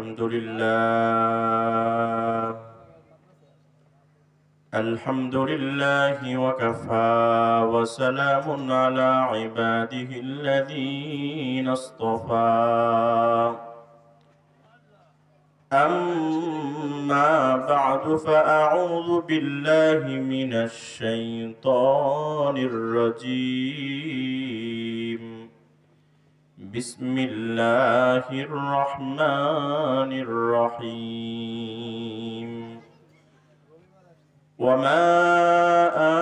الحمد لله وكفى وسلام على عباده الذين اصطفى أما بعد فأعوذ بالله من الشيطان الرجيم بسم الله الرحمن الرحيم وما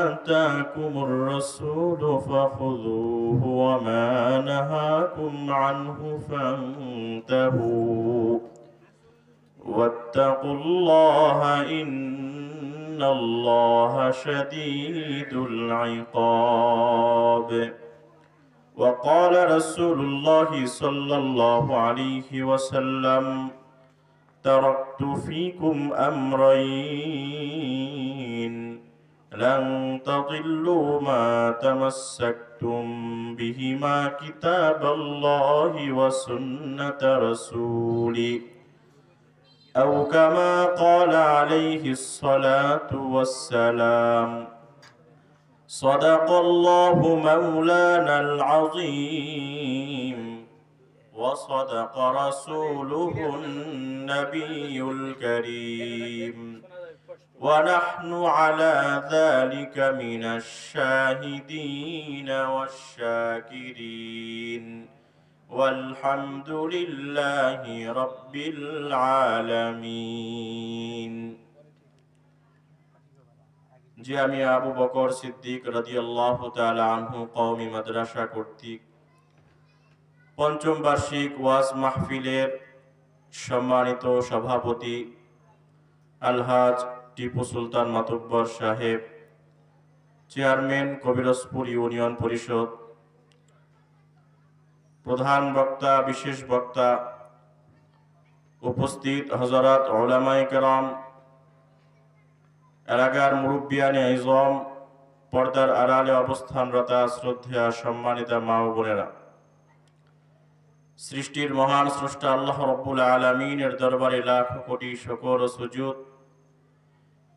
آتاكم الرسول فخذوه وما نهاكم عنه فانتهوا واتقوا الله إن الله شديد العقاب وقال رسول الله صلى الله عليه وسلم تركت فيكم أمرين لن تضلوا ما تمسكتم بهما كتاب الله وسنة رسولي أو كما قال عليه الصلاة والسلام صدق الله مولانا العظيم وصدق رسوله النبي الكريم ونحن على ذلك من الشاهدين والشاكرين والحمد لله رب العالمين যে আমি আবু বকর সিদ্দিক রাদিয়াল্লাহু তাআলা আনহু কওমি মাদ্রাসা কর্তৃক পঞ্চম বার্ষিক ওয়াজ মাহফিলের সম্মানিত সভাপতি আলহাজ টিপু সুলতান মাতব্বর সাহেব, চেয়ারম্যান কবিরজপুর ইউনিয়ন পরিষদ, প্রধান বক্তা, বিশেষ বক্তা, উপস্থিত হযরত উলামায়ে কেরাম, এলাকার মুরব্বিয়ানে আযম, পর্দার আড়ালে অবস্থানরতা শ্রদ্ধেয়া সম্মানিতা মা ও বোনেরা, সৃষ্টির মহান স্রষ্টা আল্লাহ রাব্বুল আলামিনের দরবারে লাখ কোটি শুকর ও সুজুদ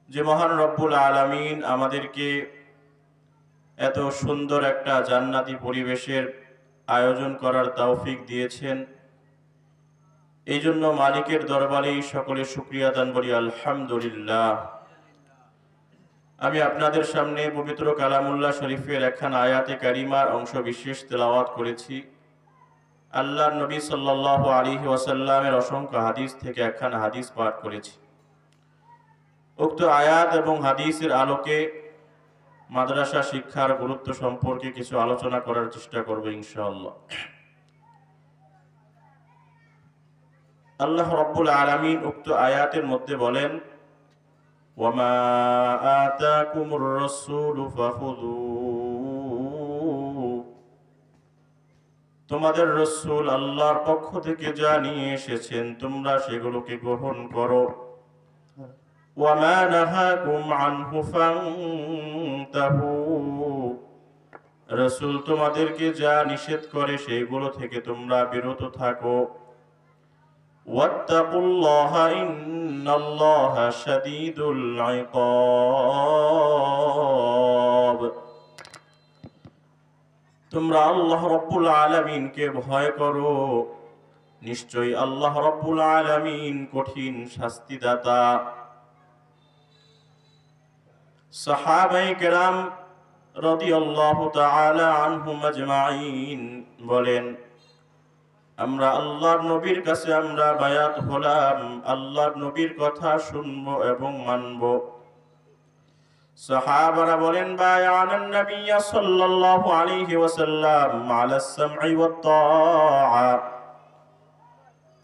যে মহান রব্বুল আলামিন আমাদেরকে এত সুন্দর একটা জান্নাতি পরিবেশের আয়োজন করার তৌফিক দিয়েছেন। এই জন্য মালিকের দরবারে সকলে শুকরিয়া দান বলি আলহামদুলিল্লাহ। আমি আপনাদের সামনে পবিত্র কালামুল্লাহ শরীফের একখানা আয়াতে কারিমার অংশ বিশেষ তেলাওয়াত করেছি। আল্লাহর নবী সাল্লাল্লাহু আলাইহি ওয়াসাল্লামের অসংখ্য হাদিস থেকে একখানা হাদিস পাঠ করেছি। উক্ত আয়াত এবং হাদিসের আলোকে মাদ্রাসা শিক্ষার গুরুত্ব সম্পর্কে কিছু আলোচনা করার চেষ্টা করব ইনশাআল্লাহ। আল্লাহ রাব্বুল আলামিন উক্ত আয়াতের মধ্যে বলেন, ওয়ামা আতাকুমুর রাসূলু ফাখুযূহু, তোমাদের রাসূল আল্লাহর পক্ষ থেকে যা নিয়ে এসেছেন তোমরা সেগুলোকে গ্রহণ করো। ওয়ামা নাহাকুম আনহু ফান্তাহু, রাসূল তোমাদেরকে যা নিষেধ করে সেগুলো থেকে তোমরা বিরত থাকো। ওয়াত্তাকুল্লাহা ইন্নাল্লাহা শাদীদুল ইকাব, তোমরা আল্লাহ রাব্বুল আলামিনকে ভয় করো, নিশ্চয়ই আল্লাহ রাব্বুল আলামিন কঠিন শাস্তিদাতা। সাহাবায়ে কেরাম রাদিয়াল্লাহু তাআলা আনহুম আজমাইন বলেন, আমরা আল্লাহর নবীর কাছে আমরা বায়াত হলাম, আল্লাহর নবীর কথা শুনবো এবং মানবো। সাহাবারা বলেন, বায়ানান নবী সাল্লাল্লাহু আলাইহি ওয়াসাল্লাম আলাস সামঈ ওয়াত তাআ,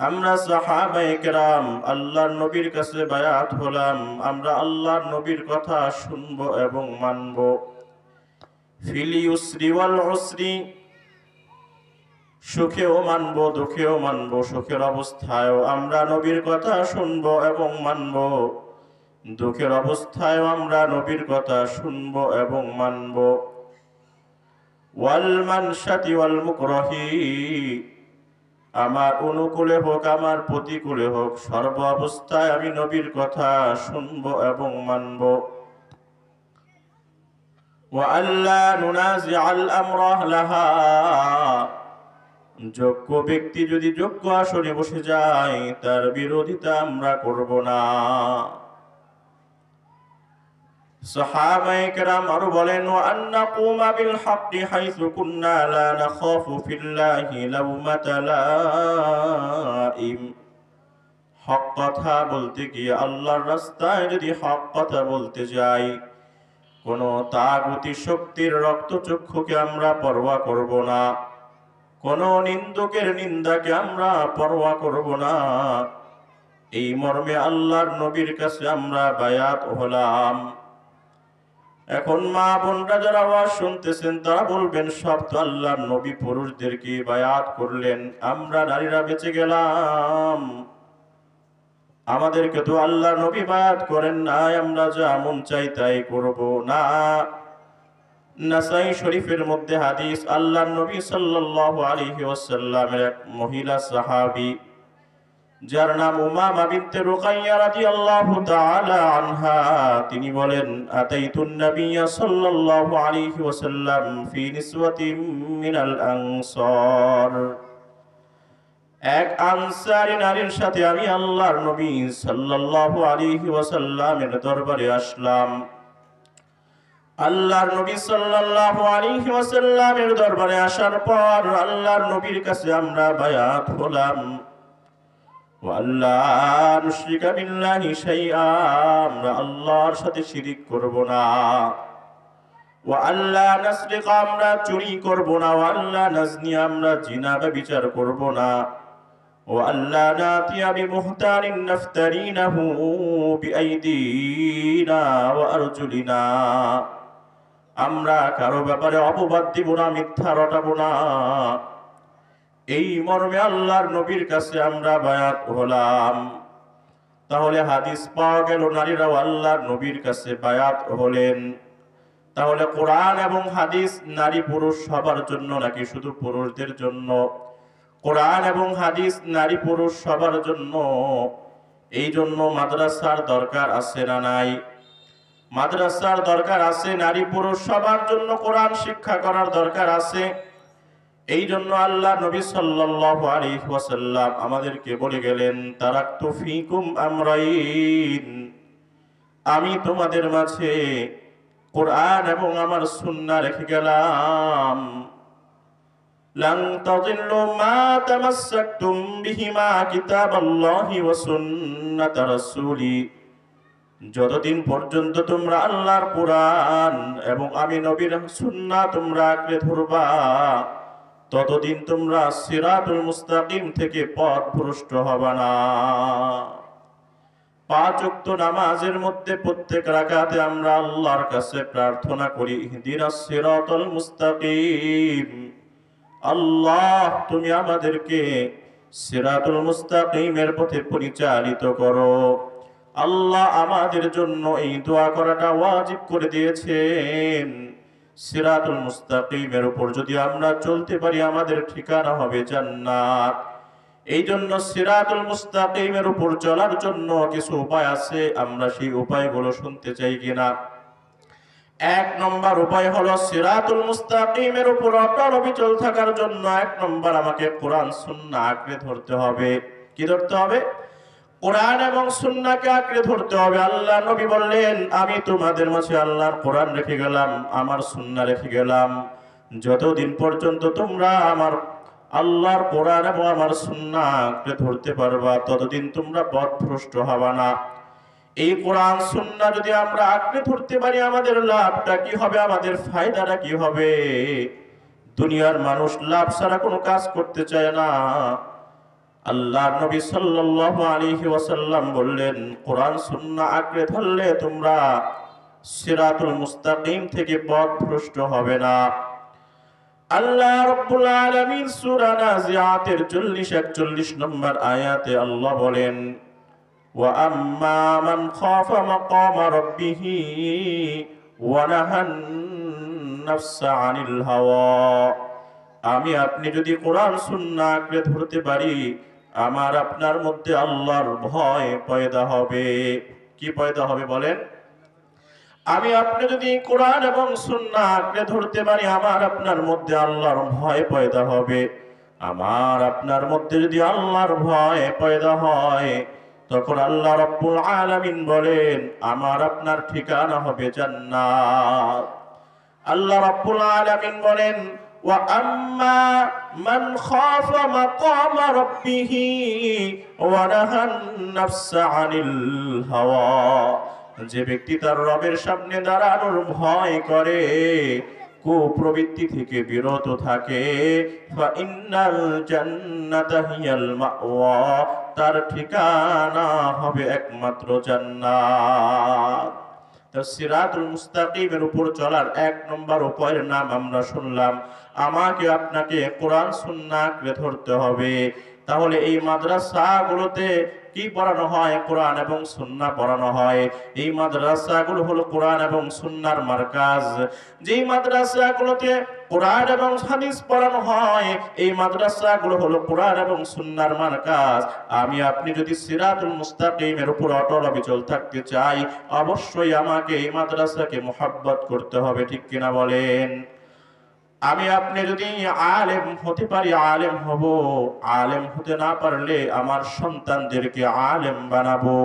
আমরা সাহাবায়ে কেরাম আল্লাহর নবীর কাছে বায়াত হলাম, আমরা আল্লাহর নবীর কথা শুনবো এবং মানবো। ফিল ইউসরি ওয়াল উসরি, সুখেও মানবো দুঃখেও মানবো, সুখের অবস্থায়ও আমরা নবীর কথা শুনবো এবং মানবো, দুঃখের অবস্থায়ও আমরা নবীর কথা শুনবো এবং মানবো। ওয়াল মানশাতি ওয়াল মুকরাহি, আমার অনুকূলে হোক আমার প্রতিকূলে হোক, সর্ব অবস্থায় আমি নবীর কথা শুনব এবং মানব। ওয়া আল্লা নুনাজিআল আমরা লাহা, যোগ্য ব্যক্তি যদি যোগ্য আসনে বসে যায় তার বিরোধিতা আমরা করব না। সাহাবায়ে কেরাম আরো বলেন, ওয়া আন্না কুমা বিল হাক্কি হাইসু কুন্না লা নাখাফু ফিল্লাহি লাউমাতা লাইম। হক কথা বলতে গিয়ে, আল্লাহর রাস্তায় যদি হক কথা বলতে যাই, কোন তাগুতি শক্তির রক্তচক্ষুকে আমরা পরোয়া করব না, কোন নিন্দুকের নিন্দাকে আমরা পরোয়া করব না। এই মর্মে আল্লাহর নবীর কাছে আমরা বায়াত হলাম। এখন মা বোনরা যারা আওয়াজ শুনতেছেন তারা বলবেন, সব তো আল্লাহর নবী পুরুষদেরকে বায়াত করলেন, আমরা নারীরা বেঁচে গেলাম, আমাদেরকে তো আল্লাহর নবী বায়াত করেন নাই, আমরা যা মন চাই তাই করব না। নাসাই শরীফের মধ্যে হাদিস, আল্লাহর নবী সাল্লাল্লাহু আলাইহি ওয়াসাল্লামের এক মহিলা সাহাবী যার নাম উমামা বিনতে রুকাইয়া রাদিয়াল্লাহু তাআলা আনহা, তিনি বলেন, আতাইতুন নাবিয়্যা সাল্লাল্লাহু আলাইহি ওয়াসাল্লাম ফি নিসওয়াতিন মিনাল আনসার। এক আনসারী নারীর সাথে আমি আল্লাহর নবী সাল্লাল্লাহু আলাইহি ওয়াসাল্লামের দরবারে আসলাম। আল্লাহর নবী সাল্লাল্লাহু আলাইহি ওয়াসাল্লামের দরবারে আসার পর আল্লাহর নবীর কাছে আমরা বায়াত হলাম। ওয়াল্লা নুশরিকা বিল্লাহি শাইআ, আমরা আল্লাহর সাথে শিরিক করব না। ওয়া আল্লা নাসরিকা, আমরা চুরি করব না। ওয়া আল্লা নাজনি, আমরা জিনা ব্যভিচার করব না। ওয়া আল্লা নাতিয়া বিমুহতারিন নাফতারিনাহু বিআইদিনা ওয়া আরজুলিনা, আমরা কারো ব্যাপারে অপবাদ দিব না, মিথ্যা রটাবো না। এই মর্মে আল্লাহর নবীর কাছে আমরা বায়াত হলাম। তাহলে হাদিস পাওয়া গেল নারীরাও আল্লাহর নবীর কাছে বায়াত হলেন। তাহলে কোরআন এবং হাদিস নারী পুরুষ সবার জন্য নাকি শুধু পুরুষদের জন্য? কোরআন এবং হাদিস নারী পুরুষ সবার জন্য। এই জন্য মাদ্রাসার দরকার আছে না নাই? মাদ্রাসার দরকার আছে, নারী পুরুষ সবার জন্য কোরআন শিক্ষা করার দরকার আছে। এই জন্য আল্লাহ নবী সাল্লাল্লাহু আলাইহি ওয়াসাল্লাম আমাদেরকে বলে গেলেন, তারাকতু ফীকুম আমরাইন, আমি তোমাদের মাঝে কোরআন এবং আমার সুন্নাহ রেখে গেলাম। লান তাযিল্লু মা তামাসসাকতুম বিহিমা কিতাবাল্লাহি ওয়া সুন্নাত রাসূলি, যতদিন পর্যন্ত তোমরা আল্লাহর কোরআন এবং আমি নবীর সুন্নাহ তোমরা আঁকড়ে ধরবা, ততদিন তোমরা সিরাতুল মুস্তাকিম থেকে পথভ্রষ্ট হবে না। 5 ওয়াক্ত নামাজের মধ্যে প্রত্যেক রাকাতে আমরা আল্লাহর কাছে প্রার্থনা করি, ইহদিনাস সিরাতাল মুস্তাকিম, আল্লাহ তুমি আমাদেরকে সিরাতুল মুস্তাকিমের পথে পরিচালিত করো। আল্লাহ আমাদের জন্য এই দোয়া করাটা ওয়াজিব করে দিয়েছেন। সিরাতুল মুস্তাকিমের উপর যদি আমরা চলতে পারি আমাদের ঠিকানা হবে জান্নাত। এই জন্য সিরাতুল মুস্তাকিমের উপর চলার জন্য কিছু উপায় আছে, আমরা সেই উপায়গুলো শুনতে চাই কিনা? 1 নম্বর উপায় হলো সিরাতুল মুস্তাকিমের উপর অটল অবিচল থাকার জন্য 1 নম্বর আমাকে কোরআন সুন্নাহ আঁকড়ে ধরতে হবে। কি ধরতে হবে? কোরআন এবং সুন্নাহকে আঁকড়ে ধরতে হবে। আল্লাহ নবী বললেন, আমি তোমাদের মাঝে আল্লাহর কোরআন রেখে গেলাম, আমার সুন্নাহ রেখে গেলাম, যতদিন পর্যন্ত তোমরা আমার আল্লাহর কোরআন এবং আমার সুন্নাহ আঁকড়ে ধরতে পারবা ততদিন তোমরা পথভ্রষ্ট হবে না। এই কোরআন সুন্নাহ যদি আমরা আঁকড়ে ধরতে পারি আমাদের লাভটা কি হবে, আমাদের ফায়দাটা কি হবে? দুনিয়ার মানুষ লাভ ছাড়া কোনো কাজ করতে চায় না। আল্লাহর নবী সাল্লাল্লাহু আলাইহি ওয়াসাল্লাম বললেন, কোরআন সুন্নাহ আঁকড়ে ধরলে তোমরা সিরাতুল মুস্তাকিম থেকে পথভ্রষ্ট হবে না। আল্লাহ রাব্বুল আলামিন সূরা নাজিআতের 40-41 নম্বর আয়াতে আল্লাহ বলেন, ওয়া আম্মা মান খাফা মাকামা রাব্বিহি ওয়া নাহান নাফসা আনিল হাওয়া, আমি আপনি যদি কোরআন সুন্নাহ আঁকড়ে ধরতে পারি, আমার আপনার মধ্যে আল্লাহর ভয় পয়দা হবে। কি পয়দা হবে বলেন? আমি আপনি যদি কোরআন এবং সুন্নাহ আঁকড়ে ধরতে পারি, আমার আপনার মধ্যে আল্লাহর ভয় পয়দা হবে। আমার আপনার মধ্যে যদি আল্লাহর ভয় পয়দা হয়, তখন আল্লাহ রাব্বুল আলামিন বলেন আমার আপনার ঠিকানা হবে জান্নাত। আল্লাহ রাব্বুল আলামিন বলেন ওয়া আম্মা মান খাফা মাকামা রাব্বিহি ওয়া নাহান নাফসা আনিল হাওয়া, যে ব্যক্তি তার রবের সামনে দাঁড়ানোর ভয় করে, কুপ্রবৃত্তি থেকে বিরত থাকে, ফা ইন্নাল জান্নাতা হিয়াল মাওয়া, তার ঠিকানা হবে একমাত্র জান্নাত। তো সিরাতুল মুস্তাকিমের উপর চলার 1 নম্বর উপায়ের নাম আমরা শুনলাম। আমাকে আপনাকে কোরআন সুন্নাহ আঁকড়ে ধরতে হবে। তাহলে এই মাদ্রাসাগুলোতে কি পড়ানো হয়? কোরআন এবং সুন্নাহ পড়ানো হয়। এই মাদ্রাসাগুলো হলো কোরআন এবং সুন্নাহর মার্কাজ। যেই মাদ্রাসাগুলোতে কোরআন এবং হাদিস পড়ানো হয়, এই মাদ্রাসাগুলো হলো কোরআন এবং সুন্নাহর মার্কাজ। আমি আপনি যদি সিরাতুল মুস্তাকিমের উপর অটল অবিচল থাকতে চাই, অবশ্যই আমাকে এই মাদ্রাসাকে মুহাব্বত করতে হবে। ঠিক কিনা বলেন? আমি আপনি যদি আলেম হতে পারি, আলেম হব। আলেম হতে না পারলে আমার সন্তানদেরকে আলেম বানাবো।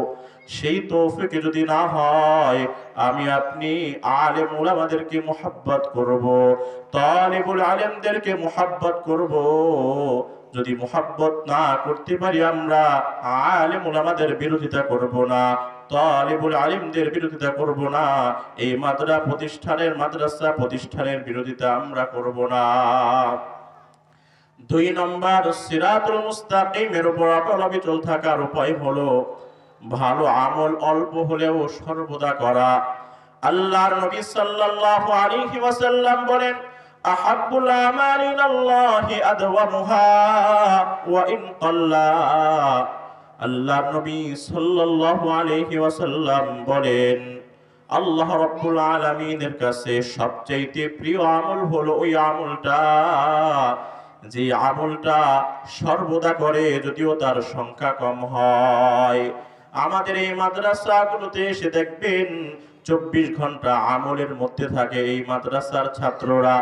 সেই তৌফিক যদি না হয়, আমি আপনি আলেম উলামাদেরকে মুহাব্বত করব, তালিবুল আলেমদেরকে মুহাব্বত করব। যদি মুহাব্বত না করতে পারি, আমরা আলেম উলামাদের বিরোধিতা করব না, তালিবুল আলিমদের বিরোধিতা করব না, এই মাদ্রাসা প্রতিষ্ঠানের বিরোধিতা আমরা করব না। 2 নম্বর সিরাতুল মুস্তাকিমের উপর অটল অবিচল থাকার উপায় হলো ভালো আমল অল্প হলেও সর্বদা করা। আল্লাহর নবী সাল্লাল্লাহু আলাইহি ওয়াসাল্লাম বলেন আহাব্বুল আমালি ইলাল্লাহি আদওয়ামুহা ওয়া ইন ক্বাল্লা। আল্লাহর নবী সাল্লাল্লাহু আলাইহি ওয়াসাল্লাম বলেন আল্লাহ রাব্বুল আলামিনের কাছে সবচেয়ে প্রিয় আমল হলো ওই আমলটা যে আমলটা সর্বদা করে, যদিও তার সংখ্যা কম হয়। আমাদের এই মাদ্রাসাগুলোতে এসে দেখবেন 24 ঘন্টা আমলের মধ্যে থাকে এই মাদ্রাসার ছাত্ররা।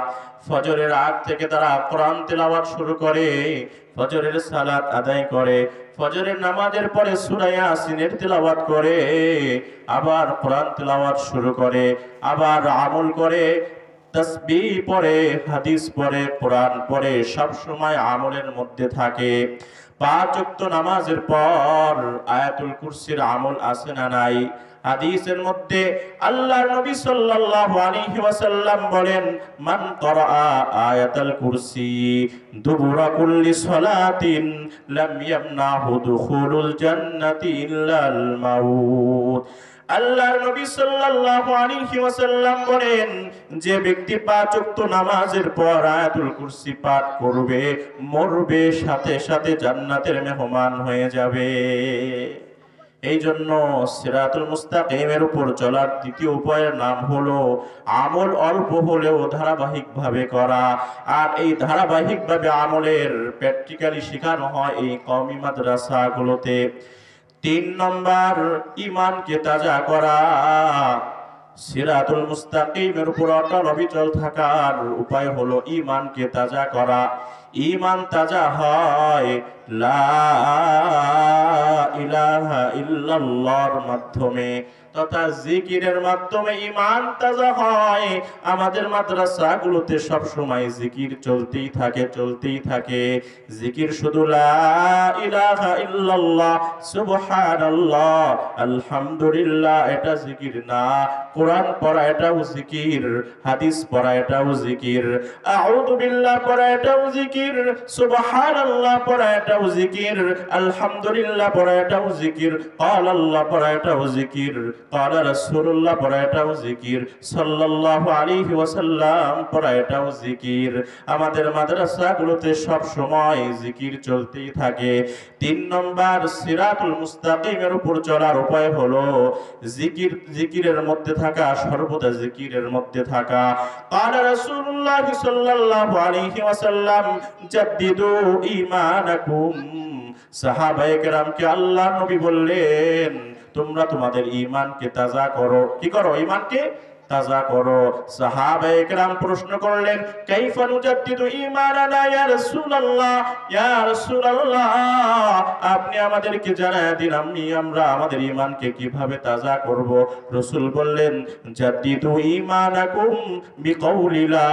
ফজরের আগ থেকে তারা কোরআন তেলাওয়াত শুরু করে, ফজরের সালাত আদায় করে, ফজরের নামাজের পরে সূরা ইয়াসিনের তেলাওয়াত করে, আবার কোরআন তেলাওয়াত শুরু করে, আবার আমল করে, তাসবিহ পড়ে, হাদিস পড়ে, কোরআন পড়ে, সব সময় আমলের মধ্যে থাকে। 5 ওয়াক্ত নামাজের পর আয়াতুল কুরসির আমল আছে না নাই? হাদিসের মধ্যে আল্লাহর নবী সাল্লাল্লাহু আলাইহি ওয়াসাল্লাম বলেন মান ক্বারা আয়াতুল কুরসি দুবুরা কুল্লি সালাতিন লাম ইয়ামনাহু দুখুলুল জান্নাতি ইল্লাল মাউত। আল্লাহর নবী সাল্লাল্লাহু আলাইহি ওয়াসাল্লাম বলেন যে ব্যক্তি 5 ওয়াক্ত নামাজের পর আয়াতুল কুরসি পাঠ করবে, মরবে সাথে সাথে জান্নাতের মেহমান হয়ে যাবে। এই জন্য সিরাতুল মুস্তাকিমের উপর চলার 2য় উপায়ের নাম হলো আমল অল্প হলেও ধারাবাহিকভাবে করা। আর এই ধারাবাহিকভাবে আমলের প্র্যাকটিক্যালি শেখানো হয় এই কওমি মাদ্রাসাগুলোতে। 3 নম্বর ঈমানকে তাজা করা। সিরাতুল মুস্তাকিমের উপর অটল অবিচল থাকার উপায় হলো ঈমানকে তাজা করা। ঈমান তাজা হয় লা ইলাহা ইল্লাল্লাহর মাধ্যমে তথা জিকিরের মাধ্যমে ঈমান তাজা হয়। আমাদের মাদ্রাসাগুলোতে সব সময় জিকির চলতেই থাকে। জিকির শুধু লা ইলাহা ইল্লাল্লাহ, সুবহানাল্লাহ, আলহামদুলিল্লাহ এটা জিকির না। কোরআন পড়া এটাও জিকির, হাদিস পড়া এটাও জিকির, আউযু বিল্লাহ পড়া এটাও জিকির, সুবহানাল্লাহ পড়া এটাও এটাও জিকির, আলহামদুলিল্লাহ পড়া এটাও জিকির, ক্বাল আল্লাহ পড়া এটাও জিকির, ক্বাল রাসূলুল্লাহ পড়া এটাও জিকির, সাল্লাল্লাহু আলাইহি ওয়াসাল্লাম পড়া এটাও জিকির। আমাদের মাদ্রাসাগুলোতে সব সময় জিকির চলতেই থাকে। 3 নম্বর সিরাতুল মুস্তাকিমের উপর চলার উপায় হলো জিকির, জিকিরের মধ্যে থাকা, সর্বদা জিকিরের মধ্যে থাকা। ক্বাল রাসূলুল্লাহ সাল্লাল্লাহু আলাইহি ওয়াসাল্লাম জাদ্দিদু ঈমানাকুম। সাহাবায়ে কেরামকে আল্লাহর নবী বললেন তোমরা তোমাদের ঈমানকে তাজা করো। কি করো? ঈমানকে তাজা করো। সাহাবায়ে কেরাম প্রশ্ন করলেন কাইফা নুজাদ্দিদু ঈমানানা ইয়া রাসূলুল্লাহ, ইয়া রাসূলুল্লাহ আপনি আমাদেরকে জানায় দিন আমরা আমাদের ঈমানকে কিভাবে তাজা করব। রাসূল বললেন জাদ্দিদু ঈমানাকুম বিকাউলি লা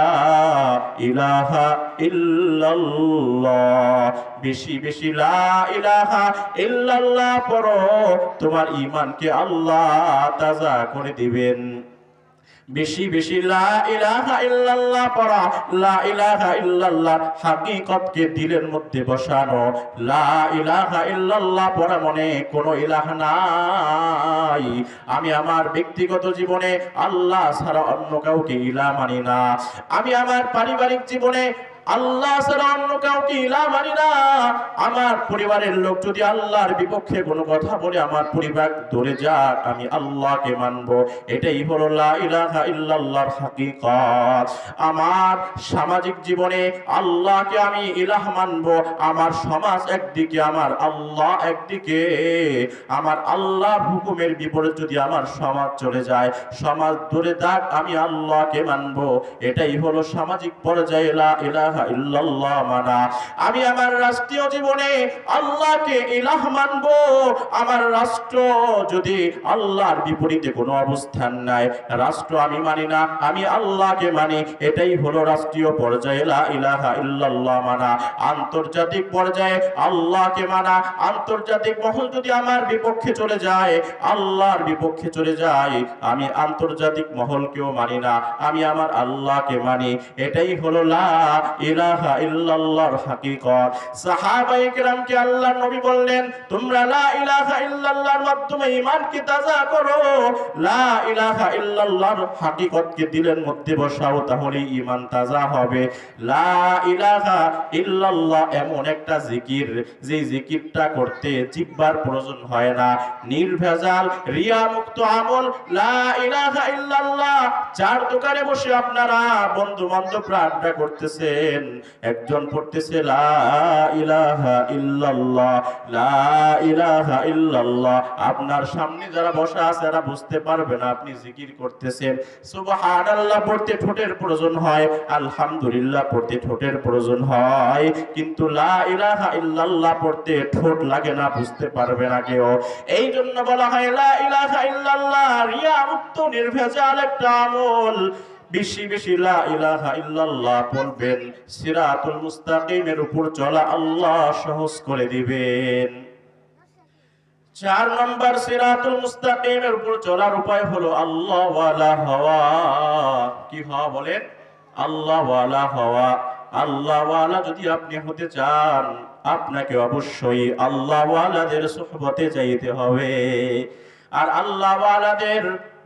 ইলাহা ইল্লাল্লাহ। বেশি বেশি লা ইলাহা ইল্লাল্লাহ পড়ো, তোমার ঈমানকে আল্লাহ তাজা করে দিবেন। বেশি বেশি লা ইলাহা ইল্লাল্লাহ পড়া, লা ইলাহা ইল্লাল্লাহ হাকিকতকে দিলের মধ্যে বসানো। লা ইলাহা ইল্লাল্লাহ পড়া মনে কোনো ইলাহ নাই, আমি আমার ব্যক্তিগত জীবনে আল্লাহ ছাড়া অন্য কাউকে ইলাহ মানি না। আমি আমার পারিবারিক জীবনে আল্লাহ ছাড়া অন্য কাউকে ইলাহ মানি না। আমার পরিবারের লোক যদি আল্লাহর বিপক্ষে কোনো কথা বলে আমার পরিবার ধরে যাক, আমি আল্লাহকে মানবো। এটাই হলো লা ইলাহা ইল্লাল্লাহর হাকিকত। আমার সামাজিক জীবনে আল্লাহকে আমি ইলাহ মানবো। আমার সমাজ একদিকে, আমার আল্লাহ একদিকে। আমার আল্লাহর হুকুমের বিপরীত যদি আমার সমাজ চলে যায়, সমাজ ধরে যাক, আমি আল্লাহকে মানবো। এটাই হলো সামাজিক পর্যায়ে লা ইলাহা ইল্লাল্লাহ মানা। আমি আমার রাষ্ট্রীয় জীবনে আল্লাহকে ইলাহ মানবো। আমার রাষ্ট্র যদি আল্লাহর বিপরীতে কোনো অবস্থান নাই, রাষ্ট্র আমি মানি না, আমি আল্লাহকে মানি। এটাই হলো রাষ্ট্রীয় পর্যায়ে লা ইলাহা ইল্লাল্লাহ মানা। আন্তর্জাতিক পর্যায়ে আল্লাহকে মানা। আন্তর্জাতিক মহল যদি আমার বিপক্ষে চলে যায়, আল্লাহর বিপক্ষে চলে যায়, আমি আন্তর্জাতিক মহলকেও মানি না, আমি আমার আল্লাহকে মানি। এটাই হলো লা ইলাহা ইল্লাল্লাহর হাকিকত। সাহাবায়ে কেরামকে আল্লাহর নবী বললেন তোমরা লা ইলাহা ইল্লাল্লাহর মাধ্যমে ঈমানকে তাজা করো। লা ইলাহা ইল্লাল্লাহর হাকিকতকে দিলের মধ্যে বসাও, তাহলে ঈমান তাজা হবে। লা ইলাহা ইল্লাল্লাহ এমন একটা জিকির, যে জিকিরটা করতে জিহ্বার প্রয়োজন হয় না, নির্ভেজাল রিয়া মুক্ত আমল। লা ইলাহা ইল্লাল্লাহ। চার দোকানে বসে আপনারা বন্ধু বান্ধবরা আড্ডা করতেছেন, একজন পড়তেছে লা ইলাহা ইল্লাল্লাহ, লা ইলাহা ইল্লাল্লাহ। আপনার সামনে যারা বসা আছে এরা বুঝতে পারবে না আপনি জিকির করতেছেন। সুবহানাল্লাহ পড়তে ঠোঁটের প্রয়োজন হয়, আলহামদুলিল্লাহ পড়তে ঠোঁটের প্রয়োজন হয়, কিন্তু লা ইলাহা ইল্লাল্লাহ পড়তে ঠোঁট লাগে না, বুঝতে পারবে না কেউ। এই জন্য বলা হয় লা ইলাহা ইল্লাল্লাহ রিয়া মুক্ত নির্ভেজাল একটা আমল। বেশি বেশি লা ইলাহা ইল্লাল্লাহ পড়বেন, সিরাতুল মুস্তাকিমের উপর চলা আল্লাহ সহজ করে দিবেন। 4 নম্বর সিরাতুল মুস্তাকিমের উপর চলার উপায় হলো আল্লাহ ওয়ালা হওয়া। কি হওয়া বলেন? আল্লাহ ওয়ালা হওয়া। আল্লাহ ওয়ালা যদি আপনি হতে চান, আপনাকে অবশ্যই আল্লাহ ওয়ালাদের সুহবতে যাইতে হবে। আর আল্লাহ ওয়ালাদের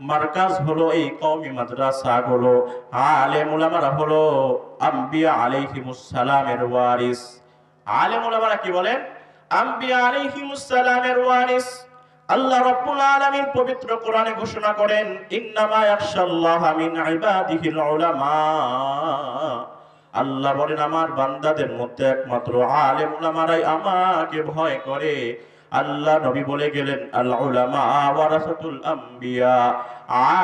মার্কাজ হলো এই কওমি মাদ্রাসাগুলো। আলেম উলামারা হলো আম্বিয়া আলাইহিমুস সালামের ওয়ারিস। আলেম উলামারা কি বলেন? আম্বিয়া আলাইহিমুস সালামের ওয়ারিস। আল্লাহ রাব্বুল আলামিন পবিত্র কোরআনে ঘোষণা করেন ইন্নামা ইয়াখশাল্লাহা মিন ইবাদিহিল উলামা। আল্লাহ বলেন আমার বান্দাদের মধ্যে একমাত্র আলেম উলামারাই আমাকে ভয় করে। আল্লাহ নবী বলে গেলেন আল উলামা ওয়ারাসাতুল আম্বিয়া।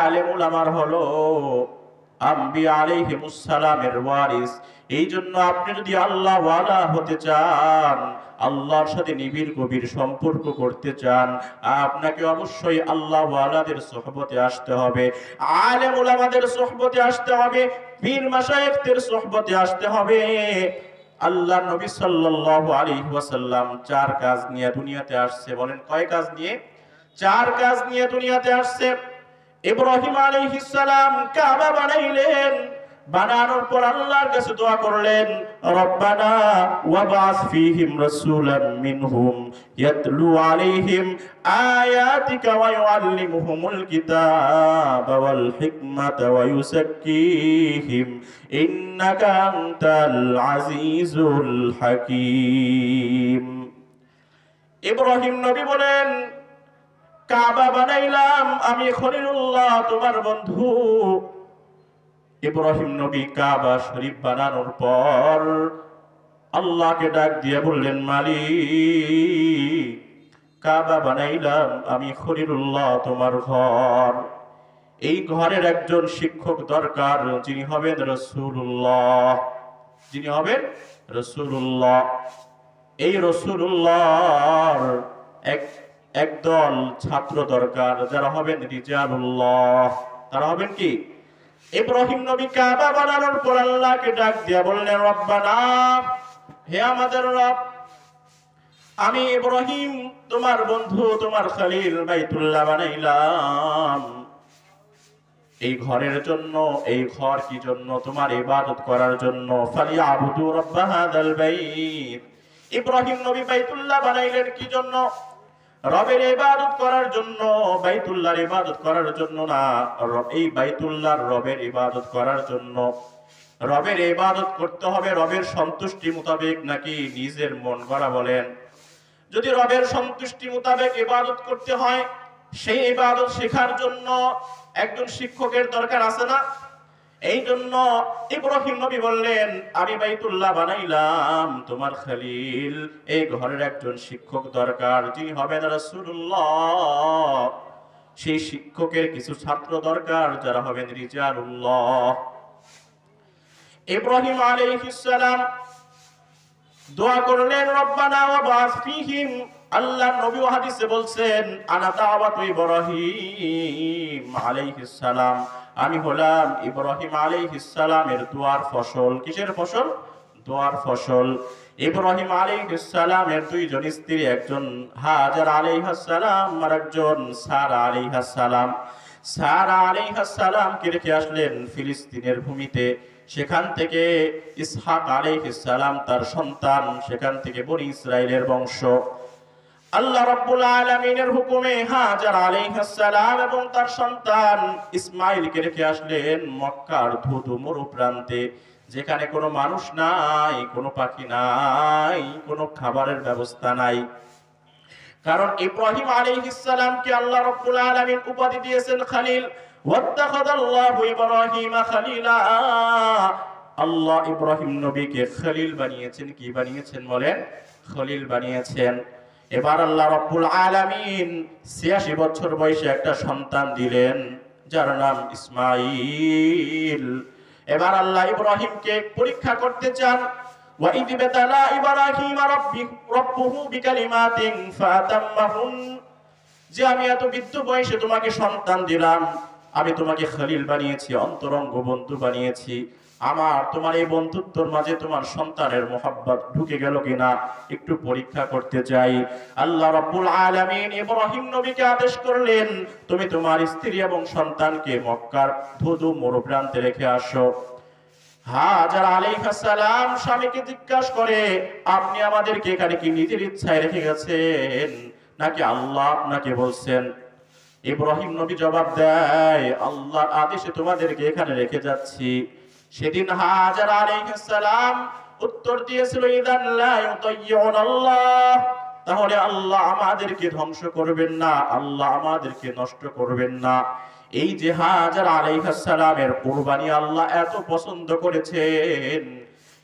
আলেম উলামার হলো আম্বিয়া আলাইহিমুস সালামের ওয়ারিস। এই জন্য আপনি যদি আল্লাহ ওয়ালা হতে চান, আল্লাহর সাথে নিবিড় গভীর সম্পর্ক করতে চান, আপনাকে অবশ্যই আল্লাহ ওয়ালাদের সুহবতে আসতে হবে, আলেম উলামাদের সুহবতে আসতে হবে, পীর মাশায়েখদের সুহবতে আসতে হবে। আল্লাহ নবী সাল্লাল্লাহু আলাইহি ওয়াসাল্লাম 4 কাজ নিয়ে দুনিয়াতে আসছে। বলেন কয় কাজ নিয়ে? 4 কাজ নিয়ে দুনিয়াতে আসছে। ইব্রাহিম আলাইহিস সালাম কাবা বানাইলেন, বানানোর পর আল্লাহর কাছে দোয়া করলেন, রব্বানা ওয়াবাস ফীহিম রাসূলাম মিনহুম ইয়াতলু আলাইহিম আয়াতিকা ওয়া ইউআল্লিমুহুমুল কিতাবা ওয়াল হিকমাতা ওয়া ইউযাক্কিহিম ইন্নাকা আনতাল আজিজুল হাকীম। ইব্রাহিম নবী বলেন, কাবা বানাইলাম আমি খলিলুল্লাহ তোমার বন্ধু। ইব্রাহিম নবী কাবা শরীফ বানানোর পর আল্লাহকে ডাক দিয়ে বললেন, মালিক কাবা বানাইলাম আমি খলিলুল্লাহ তোমার ঘর, এই ঘরের একজন শিক্ষক দরকার যিনি হবেন রাসূলুল্লাহ, যিনি হবেন রাসূলুল্লাহ। এই রাসূলুল্লাহর একদল ছাত্র দরকার যারা হবেন রিজালুল্লাহ। তারা হবেন কি? ইব্রাহিম নবী কাবা বানানোর পর আল্লাহকে ডাক দিয়া বললেন, রব্বানা হে আমাদের রব, আমি ইব্রাহিম তোমার বন্ধু তোমার খলিল বাইতুল্লাহ বানাইলাম এই ঘরের জন্য। এই ঘর কি জন্য? তোমার ইবাদত করার জন্য। ফালিয়াবুদু রাব্ব হাযাল বাইত। ইব্রাহিম নবী বাইতুল্লাহ বানাইলেন কি জন্য? রবের ইবাদত করার জন্য, বাইতুল্লাহর ইবাদত করার জন্য না। এই বাইতুল্লাহর রবের ইবাদত করার জন্য। রবের ইবাদত করতে হবে রবের সন্তুষ্টি মোতাবেক নাকি নিজের মন গড়া? বলেন। যদি রবের সন্তুষ্টি মোতাবেক ইবাদত করতে হয়, সেই ইবাদত শেখার জন্য একজন শিক্ষকের দরকার আছে না? এই জন্য ইব্রাহিম নবী বললেন, আমি বাইতুল্লাহ বানাইলাম তোমার খলিল, এই ঘরের একজন শিক্ষক দরকার যিনি হবেন রাসূলুল্লাহ। সেই শিক্ষকের কিছু ছাত্র দরকার যারা হবেন রিজালুল্লাহ। ইব্রাহিম আলাইহিস সালাম দোয়া করলেন, রব্বানা ওয়াবাস ফীহিম। আল্লাহর নবী হাদিসে বলছেন, আনা দাওয়াতু ইব্রাহিম আলাইহিস সালাম, আমি হলাম ইব্রাহিম আলাইহিস সালামের দোয়ার ফসল। কিসের ফসল? দোয়ার ফসল। ইব্রাহিম আলাইহিস সালামের দুইজন স্ত্রী, একজন হাজার আলাইহাস সালাম আর একজন সারা আলাইহাস সালাম। সারা আলাইহাস সালামকে রেখে আসলেন ফিলিস্তিনের ভূমিতে। সেখান থেকে ইসহাক আলাইহিস সালাম তার সন্তান, সেখান থেকে বনি ইসরাইলের বংশ। আল্লাহ রাব্বুল আলামিনের হুকুমে হাজার আলাইহিস সালাম এবং তার সন্তান ইসমাঈলকে রেখে আসলেন মক্কার ধুধু মরু প্রান্তে, যেখানে কোনো মানুষ নাই, কোনো পাখি নাই, কোনো খাবারের ব্যবস্থা নাই। কারণ ইব্রাহিম আলাইহিস সালামকে আল্লাহ রাব্বুল আলামিন উপাধি দিয়েছেন খলিল। ওয়াত্তাখাযাল্লাহু ইব্রাহিমা খলিলা। আল্লাহ ইব্রাহিম নবীকে খলিল বানিয়েছেন। কি বানিয়েছেন বলেন? খলিল বানিয়েছেন। এবার আল্লাহ রাব্বুল আলামিন ৮৬ বছর বয়সে একটা সন্তান দিলেন যার নাম ইসমাঈল। এবার আল্লাহ ইব্রাহিমকে পরীক্ষা করতে চান। ওয়াইদ বাতালা ইব্রাহিম রাব্বুহু বিকালিমাতিন ফাতাম্মাহুন, যে আমি এত বৃদ্ধ বয়সে তোমাকে সন্তান দিলাম, আমি তোমাকে খলিল বানিয়েছি, অন্তরঙ্গ বন্ধু বানিয়েছি। আমার তোমার এই বন্ধুত্বর মাঝে তোমার সন্তানের মোহাব্বত ঢুকে গেল কিনা একটু পরীক্ষা করতে চাই। আল্লাহ রাব্বুল আলামিন ইব্রাহিম নবীকে আদেশ করলেন, তুমি তোমার স্ত্রী এবং সন্তানকে মক্কার ধুধু মরুপ্রান্তে রেখে আসো। হাজার আলাইহিস সালাম স্বামীকে জিজ্ঞাসা করে, আপনি আমাদেরকে এখানে কি নিজের ইচ্ছায় রেখে গেছেন নাকি আল্লাহ আপনাকে বলছেন? ইব্রাহিম নবী জবাব দেয়, আল্লাহর আদেশে তোমাদেরকে এখানে রেখে যাচ্ছি। সেদিন হাজার আলাইহিস সালাম উত্তর দিয়েছিল, ইদান লা ইউতাইয়ুনাল্লাহ, তাহলে আল্লাহ আমাদেরকে ধ্বংস করবেন না, আল্লাহ আমাদেরকে নষ্ট করবেন না। এই যে হাজার আলাইহিস সালামের কুরবানি আল্লাহ এত পছন্দ করেছেন,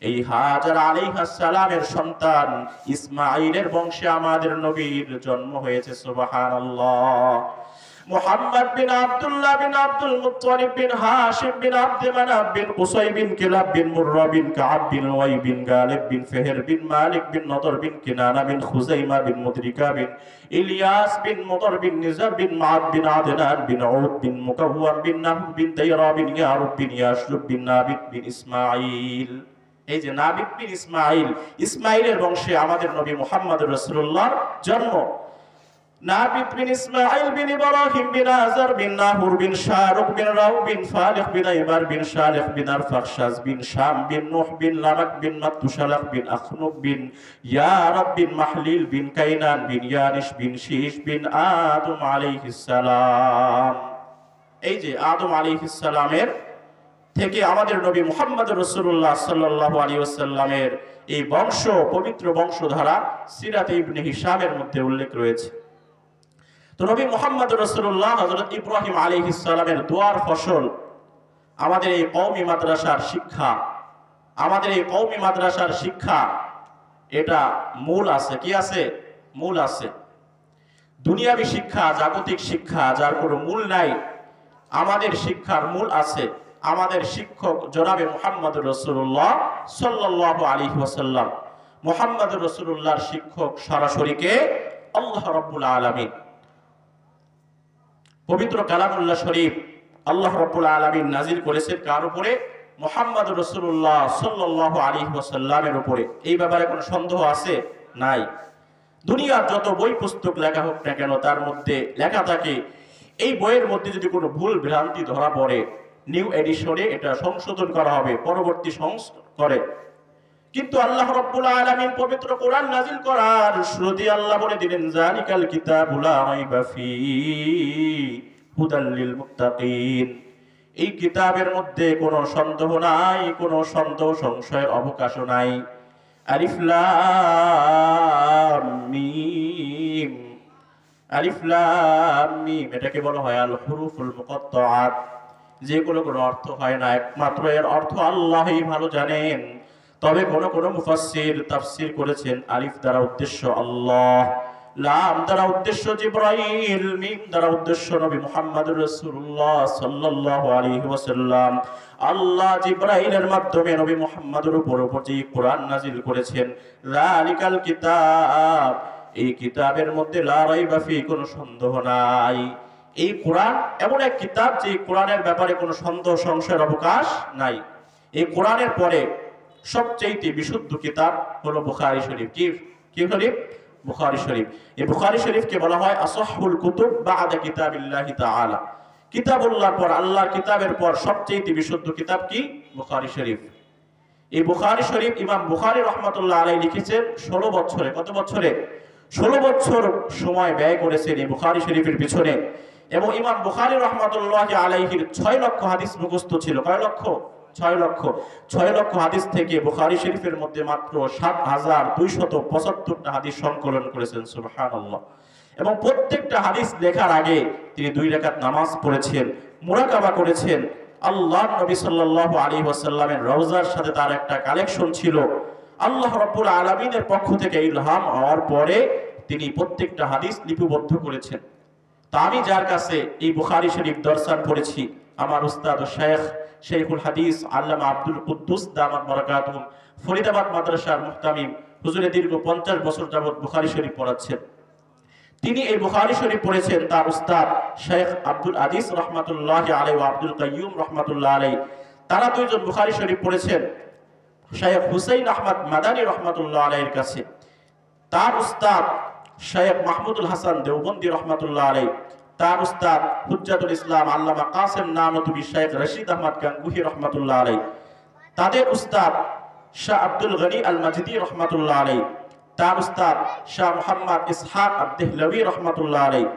এই হাজার আলাইহিস সালামের সন্তান ইসমাঈলের বংশে আমাদের নবীর জন্ম হয়েছে। সুবহানাল্লাহ। মুহাম্মদ বিন আব্দুল্লাহ বিন আব্দুল মুত্তালিব বিন হাশিম বিন আব্দ মানাফ বিন কুসাই বিন কিলাব বিন মুররা বিন কাব বিন ওয়াই বিন গালিব বিন ফিহর বিন মালিক বিন নদর বিন কিনানা বিন খুজাইমা বিন মুদরিকা বিন ইলিয়াস বিন মুদর বিন নিজার বিন মাদ বিন আদনান বিন উদ বিন মুকাওয়াম বিন নাহব বিন তাইরা বিন ইয়ারুব বিন ইয়াশরুব বিন নাবিত বিন ইসমাঈল। এই যে নাবিত বিন ইসমাঈল, ইসমাঈলের বংশে আমাদের নবী মুহাম্মদ রাসূলুল্লাহর জন্ম। نابت بن إسماعيل بن إبراهيم بن آزر بن ناهور بن شارق بن رو بن فالق بن عمر بن شالق بن أرفخشاز بن شام بن نوح بن لمك بن متشلق بن أخنق بن يارب بن محليل بن كينان بن يانش بن شيش بن آدم عليه السلام এই যে আদম আলাইহিস সালামের থেকে আমাদের নবী মুহাম্মদ রাসূলুল্লাহ সাল্লাল্লাহু আলাইহি ওয়াসাল্লামের এই বংশ পবিত্র বংশধারা সিরাতে ইবনে হিশামের মধ্যে উল্লেখ রয়েছে। তো নবী মুহাম্মদ রাসূলুল্লাহ হযরত ইব্রাহিম আলাইহিস সালামের দোয়ার ফসল আমাদের এই কওমি মাদ্রাসার শিক্ষা, আমাদের এই কওমি মাদ্রাসার শিক্ষা এটা মূল আছে, কি আছে? মূল আছে। দুনিয়াবী শিক্ষা, জাগতিক শিক্ষা যার কোনো মূল নাই, আমাদের শিক্ষার মূল আছে। আমাদের শিক্ষক জনাবে মুহাম্মদ রাসূলুল্লাহ সাল্লাল্লাহু আলাইহি ওয়াসাল্লাম। মুহাম্মদ রাসূলুল্লাহর শিক্ষক সরাসরি কে? আল্লাহ রাব্বুল আলামিন। পবিত্র কালামুল্লাহ শরীফ আল্লাহ রাব্বুল আলামিন নাজিল করেছেন কার উপরে? মুহাম্মদ রাসূলুল্লাহ সাল্লাল্লাহু আলাইহি ওয়াসাল্লামের উপরে। এই ব্যাপারে কোনো সন্দেহ আছে? নাই। দুনিয়ার যত বই পুস্তক লেখা হোক না কেন, তার মধ্যে লেখা থাকে, এই বইয়ের মধ্যে যদি কোনো ভুল ভ্রান্তি ধরা পড়ে, নিউ এডিশনে এটা সংশোধন করা হবে, পরবর্তী সংস্করণে। কিন্তু আল্লাহ রাব্বুল আলামিন পবিত্র কোরআন নাজিল করার শুরুতে আল্লাহ বলে দিলেন, জালিকাল কিতাবু লা রাইবা ফীহি হুদাল লিল মুত্তাকিন। এই কিতাবের মধ্যে কোনো সন্দেহ নাই, কোনো সন্দেহ সংশয়ের অবকাশও নাই। আলিফ লাম মিম, আলিফ লাম মিম এটাকে বলা হয় আল হুরুফুল মুকাত্তাআত। যেগুলো কোনো অর্থ হয় না, একমাত্র এর অর্থ আল্লাহই ভালো জানেন। তবে কোন মুফাসসির তাফসীর করেছেন আলিফ দ্বারা উদ্দেশ্য আল্লাহ, লাম দ্বারা উদ্দেশ্য জিবরাইল, মিম দ্বারা উদ্দেশ্য নবী মুহাম্মদুর রাসূলুল্লাহ সাল্লাল্লাহু আলাইহি ওয়াসাল্লাম। আল্লাহ জিবরাইলের মাধ্যমে নবী মুহাম্মদের উপর যে কোরআন নাজিল করেছেন, যালিকাল কিতাব, এই কিতাবের মধ্যে লা রাইবা ফি, কোনো সন্দেহ নাই। এই কোরআন এমন এক কিতাব যে কোরআনের ব্যাপারে কোনো সন্দেহ সংশয়ের অবকাশ নাই। এই কোরআনের পরে সবচেয়ে বিশুদ্ধ কিতাব হলো বুখারী শরীফ। কি শরীফ? বুখারী শরীফ। এই বুখারী শরীফকে বলা হয় আসহহুল কুতুব বা'দা কিতাবিল্লাহি তাআলা। কিতাবুল্লাহর পর, আল্লাহর কিতাবের পর সবচেয়ে বিশুদ্ধ কিতাব কি? বুখারী শরীফ। এই বুখারী শরীফ ইমাম বুখারী রাহমাতুল্লাহ আলাইহি লিখেছেন 16 বছরে। কত বছরে? 16 বছর সময় ব্যয় করেছেন এই বুখারী শরীফের পিছনে। এবং ইমাম বুখারী রাহমাতুল্লাহি আলাইহির 6 লক্ষ হাদিস মুখস্থ ছিল। কয় লক্ষ? 6 লক্ষ। 6 লক্ষ হাদিস থেকে বুখারী শরীফের মধ্যে মাত্র 7275টা হাদিস সংকলন করেছেন। সুবহানাল্লাহ। এবং প্রত্যেকটা হাদিস লেখার আগে তিনি 2 রাকাত নামাজ পড়েছেন, মুরাকাবা করেছেন। আল্লাহর নবী সাল্লাল্লাহু আলাইহি ওয়াসাল্লামের রওজার সাথে তার একটা কালেকশন ছিল। আল্লাহ রাব্বুল আলামিনের পক্ষ থেকে ইলহাম হওয়ার পরে তিনি প্রত্যেকটা হাদিস লিপিবদ্ধ করেছেন। তা আমি যার কাছে এই বুখারী শরীফ দর্শন পড়েছি, আমার উস্তাদ ও শেখুল হাদিস আল্লামা আব্দুল কুদ্দুস দামাত বারাকাতুহু ফরিদাবাদ মাদ্রাসার মুহতামিম হুজুরে দীর্ঘ 50 বছর যাবত বুখারী শরীফ পড়াচ্ছেন। তিনি এই বুখারী শরীফ পড়েছেন তার উস্তাদ শেখ আব্দুল আজিজ রাহমাতুল্লাহি আলাইহি ওয়া আব্দুল কাইয়ুম রাহমাতুল্লাহি আলাইহি। তারা দুইজন বুখারী শরীফ পড়েছেন শেখ হুসাইন আহমদ মাদানী রাহমাতুল্লাহি আলাইহির কাছে। তার উস্তাদ শেখ মাহমুদুল হাসান দেওবন্দি রাহমাতুল্লাহি আলাইহি, তার উস্তাদ হুজ্জাতুল ইসলাম আল্লামা কাসেম নানতুবি শেখ রশিদ আহমদ গাঙ্গুহি রাহমাতুল্লাহি আলাইহি, তাদের উস্তাদ শাহ আব্দুল গনি আল মাজিদি রাহমাতুল্লাহি আলাইহি, তার উস্তাদ শাহ মুহাম্মদ ইসহাক আদ-দেহলভী রাহমাতুল্লাহি আলাইহি,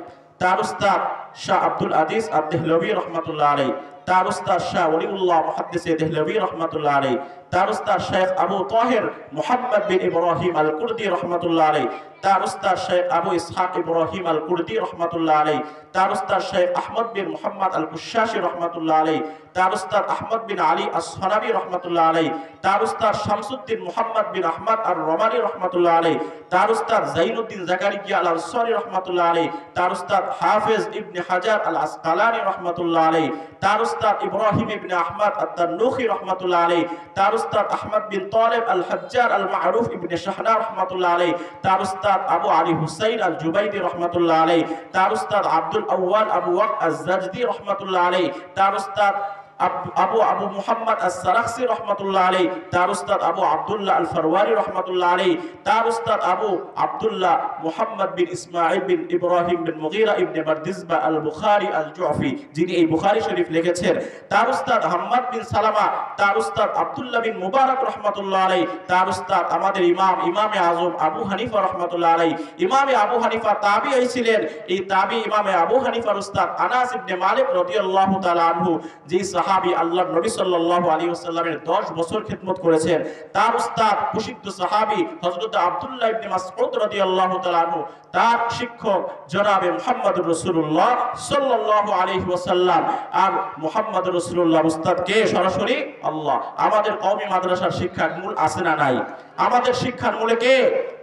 তার উস্তাদ শাহ আব্দুল আজিজ আদ-দেহলভী রাহমাতুল্লাহি আলাইহি, তার উস্তাদ শাহ ওলিউল্লাহ মুহাদ্দিসে দেহলভী রাহমাতুল্লাহি আলাইহি, তার উস্তাদ শেখ আবু তাহের মুহাম্মদ বিন ইব্রাহিম আল কুরদি রাহমাতুল্লাহি আলাইহি, তার উস্তাদ শেখ আবু ইসহাক ইব্রাহিম আল কুরদি রাহমাতুল্লাহি আলাইহি, তার উস্তাদ শেখ আহমদ বিন মুহাম্মদ আল কুশাশি রাহমাতুল্লাহি আলাইহি, তার উস্তাদ আহমদ বিন আলী আস-সানাবি রাহমাতুল্লাহি আলাইহি, তার উস্তাদ শামসুদ্দিন মুহাম্মদ বিন আহমদ আর-রমানি রাহমাতুল্লাহি আলাইহি, তার উস্তাদ জাইনুদ্দিন জাকারিয়া আল আনসারী রাহমাতুল্লাহি আলাইহি, তার উস্তাদ হাফেজ ইবনে হাজার আল আসকালানি রাহমাতুল্লাহি আলাইহি, তার উস্তাদ ইব্রাহিম ইবনে আহমদ আত-তানুখি রাহমাতুল্লাহি আলাইহি, তার উস্তাদ আহমদ বিন তালেব আল হাজ্জার আল মারুফ ইবনে শাহনা রাহমাতুল্লাহি আলাইহি, তার উস্তাদ আবু আলী হুসাইন আল জুবাইদি রাহমাতুল্লাহি আলাইহি, তার উস্তাদ আব্দুল আউয়াল আবু ওয়াক আজ-জাজদি রাহমাতুল্লাহি আলাইহি, তার উস্তাদ আবু আবু মুহাম্মদ আস-সারাখসি রাহমাতুল্লাহ আলাইহি, তার উস্তাদ আবু আব্দুল্লাহ আল-ফারওয়ারি রাহমাতুল্লাহ আলাইহি, তার উস্তাদ আবু আব্দুল্লাহ মুহাম্মদ বিন ইসমাঈল বিন ইব্রাহিম বিন মুগীরা ইবনে বারদিসবা আল-বুখারী আল-জুফি, যিনি এই বুখারী শরীফ লিখেছেন, তার উস্তাদ হাম্মাদ বিন সালামা, তার উস্তাদ আব্দুল্লাহ বিন মুবারক রাহমাতুল্লাহ আলাইহি, তার উস্তাদ আমাদের ইমামে আজম আবু হানিফা রাহমাতুল্লাহ আলাইহি। ইমামে আবু হানিফা তাবিঈ ছিলেন। এই তাবিঈ ইমামে আবু হানিফার উস্তাদ আনাস ইবনে মালিক রাদিয়াল্লাহু তাআলা আনহু, যে সাহাবী আল্লাহর নবী সাল্লাল্লাহু আলাইহি ওয়াসাল্লামের 10 বছর খিদমত করেছেন, তার উস্তাদ প্রসিদ্ধ সাহাবী হযরত আব্দুল্লাহ ইবনে মাসউদ রাদিয়াল্লাহু তাআলা আনহু, তার শিক্ষক জনাবে মুহাম্মদুর রাসূলুল্লাহ সাল্লাল্লাহু আলাইহি ওয়াসাল্লাম। আর মুহাম্মদুর রাসূলুল্লাহ উস্তাদ কে? সরাসরি আল্লাহ। আমাদের কওমি মাদ্রাসার শিক্ষার মূল আছে না নাই? আমাদের শিক্ষার মূলে কে?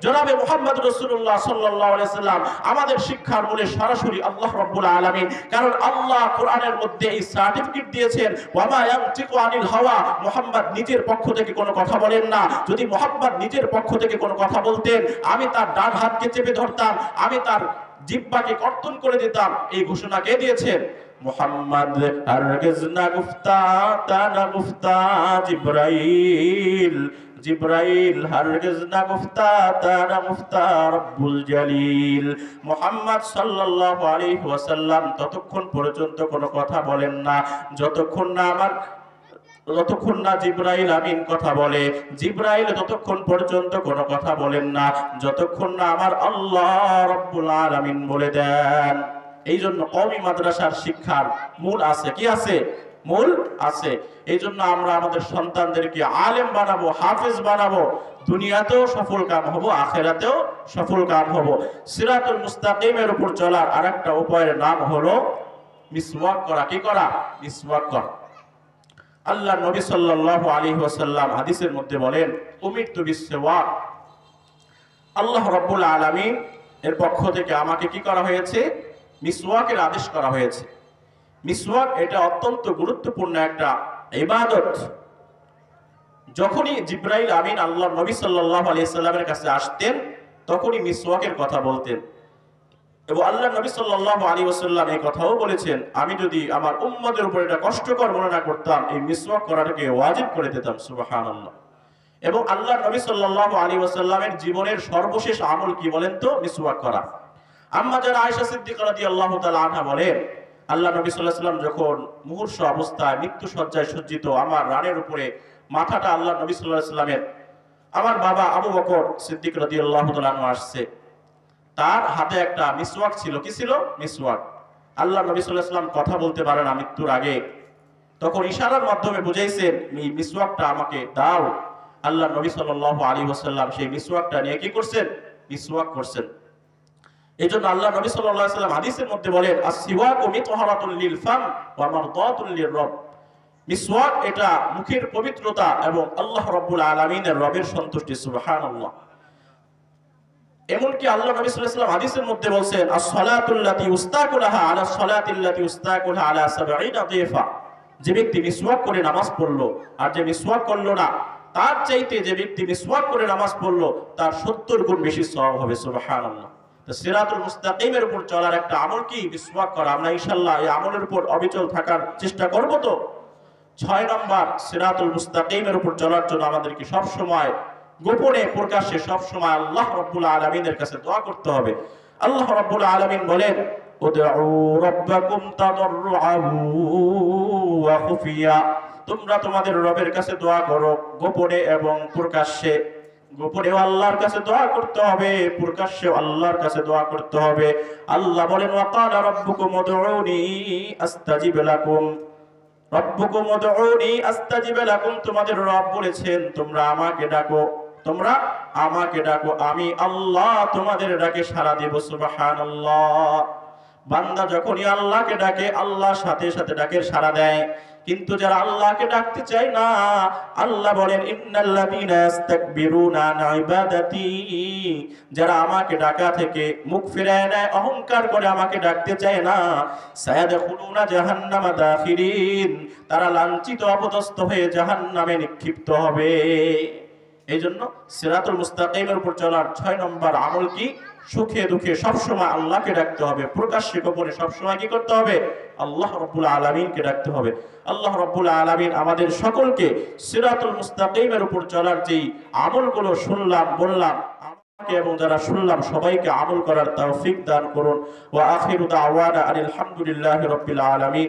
জনাবে মুহাম্মদুর রাসূলুল্লাহ সাল্লাল্লাহু আলাইহি ওয়াসাল্লাম। আমাদের শিক্ষার মূলে সরাসরি আল্লাহ রাব্বুল আলামিন। কারণ আল্লাহ কোরআনের মধ্যে এই সার্টিফিকেট দিয়েছেন, ওয়া মা ইয়ানতিকু আনিল হাওয়া, মুহাম্মদ নিজের পক্ষ থেকে কোনো কথা বলেন না। যদি মুহাম্মদ নিজের পক্ষ থেকে কোনো কথা বলতেন, আমি তার ডান হাতকে চেপে ধরতাম, আমি তার জিহ্বাকে কর্তন করে দিতাম। এই ঘোষণা কে দিয়েছেন? মুহাম্মদ। হারগিজ না গুফতা তানা গুফতা জিবরাইল, জিবরাইল হারগিজ না গুফতা তানা গুফতা রব্বুল জালিল। মুহাম্মদ সাল্লাল্লাহু আলাইহি ওয়াসাল্লাম ততক্ষণ পর্যন্ত কোনো কথা বলেন না যতক্ষণ না জিবরাইল আমিন কথা বলে। জিবরাইল ততক্ষণ পর্যন্ত কোনো কথা বলেন না যতক্ষণ না আমার আল্লাহ রাব্বুল আলামিন বলে দেন। এই জন্য কওমি মাদ্রাসার শিক্ষার মূল আছে। কি আছে? মূল আছে। এই জন্য আমরা আমাদের সন্তানদেরকে আলেম বানাবো, হাফেজ বানাবো। দুনিয়াতেও সফল কাম হব, আখেরাতেও সফল কাম হব। সিরাতুল মুস্তাকিমের উপর চলার আরেকটা উপায়ের নাম হলো মিসওয়াক করা। কি করা? মিসওয়াক করা। আল্লাহ নবী সাল্লাল্লাহু আলাইহি ওয়াসাল্লাম হাদিসের মধ্যে বলেন, উমিরতু বিসওয়াক, আল্লাহ রাব্বুল আলামিন এর পক্ষ থেকে আমাকে কি করা হয়েছে? মিসওয়াকের আদেশ করা হয়েছে। মিসওয়াক এটা অত্যন্ত গুরুত্বপূর্ণ একটা ইবাদত। যখনই জিবরাইল আমিন আল্লাহ নবী সাল্লাল্লাহু আলাইহি সাল্লামের কাছে আসতেন, তখনই মিসওয়াকের কথা বলতেন। এবং আল্লাহ নবী সাল্লাল্লাহু আলাইহি ওয়াসাল্লাম এই কথাও বলেছেন, আমি যদি আমার উম্মতের উপর এটা কষ্টকর মনে না করতাম, এই মিসওয়াক করাটাকে ওয়াজিব করে দিতাম। সুবহানাল্লাহ। এবং আল্লাহ নবী সাল্লাল্লাহু আলাইহি ওয়াসাল্লামের জীবনের সর্বশেষ আমল কি বলেন তো? মিসওয়াক করা। আম্মা যারা আয়েশা সিদ্দিকা রাদিয়াল্লাহু তাআলা আনহা বলেন, আল্লাহ নবী সাল্লাল্লাহু আলাইহি ওয়াসাল্লাম যখন মুমূর্ষু অবস্থায় মৃত্যু শয্যায় সজ্জিত, আমার রানের উপরে মাথাটা আল্লাহ নবী সাল্লাল্লাহু আলাইহি ওয়াসাল্লামের, আমার বাবা আবু বকর সিদ্দিক রাদিয়াল্লাহু তাআলা আনহু আসছে, তার হাতে একটা মিসওয়াক ছিল। কি ছিল? মিসওয়াক। আল্লাহ নবী সাল্লাল্লাহু আলাইহি ওয়াসাল্লাম কথা বলতে পারেন না মৃত্যুর আগে, তখন ইশারার মাধ্যমে বুঝাইছেন, এই মিসওয়াকটা আমাকে দাও। আল্লাহ নবী সাল্লাল্লাহু আলাইহি ওয়াসাল্লাম সেই মিসওয়াকটা নিয়ে কি করছেন? মিসওয়াক করছেন। এই জন্য আল্লাহ নবী সাল্লাল্লাহু আলাইহি ওয়াসাল্লাম হাদিসের মধ্যে বলেন, আস-সিওয়াকু মিতহারাতুল লিল ফাম ওয়া মারদাতুল লির-রব। মিসওয়াক এটা মুখের পবিত্রতা এবং আল্লাহ রাব্বুল আলামিনের রবের সন্তুষ্টি। সুবহানাল্লাহ। এমনকি আল্লাহ নবী সাল্লাল্লাহু আলাইহি ওয়াসাল্লাম হাদিসের মধ্যে বলেন, আস-সালাতুল্লাতী উস্তাকুলাহা আলা সালাতিল্লাতী উস্তাকুলাহা আলা ৭০ দিফা। যে ব্যক্তি মিসওয়াক করে নামাজ পড়লো আর যে মিসওয়াক করলো না, তার চাইতে যে ব্যক্তি মিসওয়াক করে নামাজ পড়লো তার ৭০ গুণ বেশি সওয়াব হবে। সুবহানাল্লাহ। তো সিরাতুল মুস্তাকিমের উপর চলার একটা আমল কি? মিসওয়াক করা। আমরা ইনশাআল্লাহ এই আমলের উপর অবিচল থাকার চেষ্টা করব। তো ৬ নম্বর, সিরাতুল মুস্তাকিমের উপর চলার জন্য আমাদেরকে সব সময় গোপনে প্রকাশ্যে সব সময় আল্লাহ রাব্বুল আলামিনের কাছে দোয়া করতে হবে। আল্লাহ রাব্বুল আলামিন বলেন, উদউ রাব্বাকুম তাদাররুআন ওয়া খুফিয়া। তোমরা তোমাদের রবের কাছে দোয়া করো গোপনে এবং প্রকাশ্যে। গোপনেও আল্লাহর কাছে দোয়া করতে হবে, প্রকাশ্যেও আল্লাহর কাছে দোয়া করতে হবে। আল্লাহ বলেন, ওয়া ক্বালা রাব্বুকুম উদউনি আস্তাজিব লাকুম। রব্বুকুম উদউনি আস্তাজিব লাকুম। তোমাদের রব বলেছেন, তোমরা আমাকে ডাকো, তোমরা আমাকে ডাকো, আমি আল্লাহ তোমাদের ডাকে সাড়া দেব। সুবহানাল্লাহ। বান্দা যখনই আল্লাহকে ডাকে, আল্লাহ সাথে সাথে ডাকের সাড়া দেয়। কিন্তু যারা আল্লাহকে ডাকতে চায় না, আল্লাহ বলেন, ইন্নাল্লাযীনা ইস্তাকবিরুনা আন ইবাদাতি। যারা আমাকে ডাকা থেকে মুখ ফিরায় নেয়, অহংকার করে আমাকে ডাকতে চায় না, সায়াদখুলুনা জাহান্নামা দাখিরিন। তারা লাঞ্ছিত অপদস্থ হয়ে জাহান্নামে নিক্ষিপ্ত হবে। এই জন্য সিরাতুল মুস্তাকিমের উপর চলার ৬ নম্বর আমল কি? সুখে দুঃখে সবসময় আল্লাহকে ডাকতে হবে, প্রকাশ্যে গোপনে সবসময় কি করতে হবে? আল্লাহ রাব্বুল আলামিনকে ডাকতে হবে। আল্লাহ রাব্বুল আলামিন আমাদের সকলকে সিরাতুল মুস্তাকিমের উপর চলার যেই আমলগুলো শুনলাম বললাম, আমাকে এবং যারা শুনলাম সবাইকে আমল করার তৌফিক দান করুন। ওয়া আখিরু দাওয়ানা আলহামদুলিল্লাহি রাব্বিল আলামিন।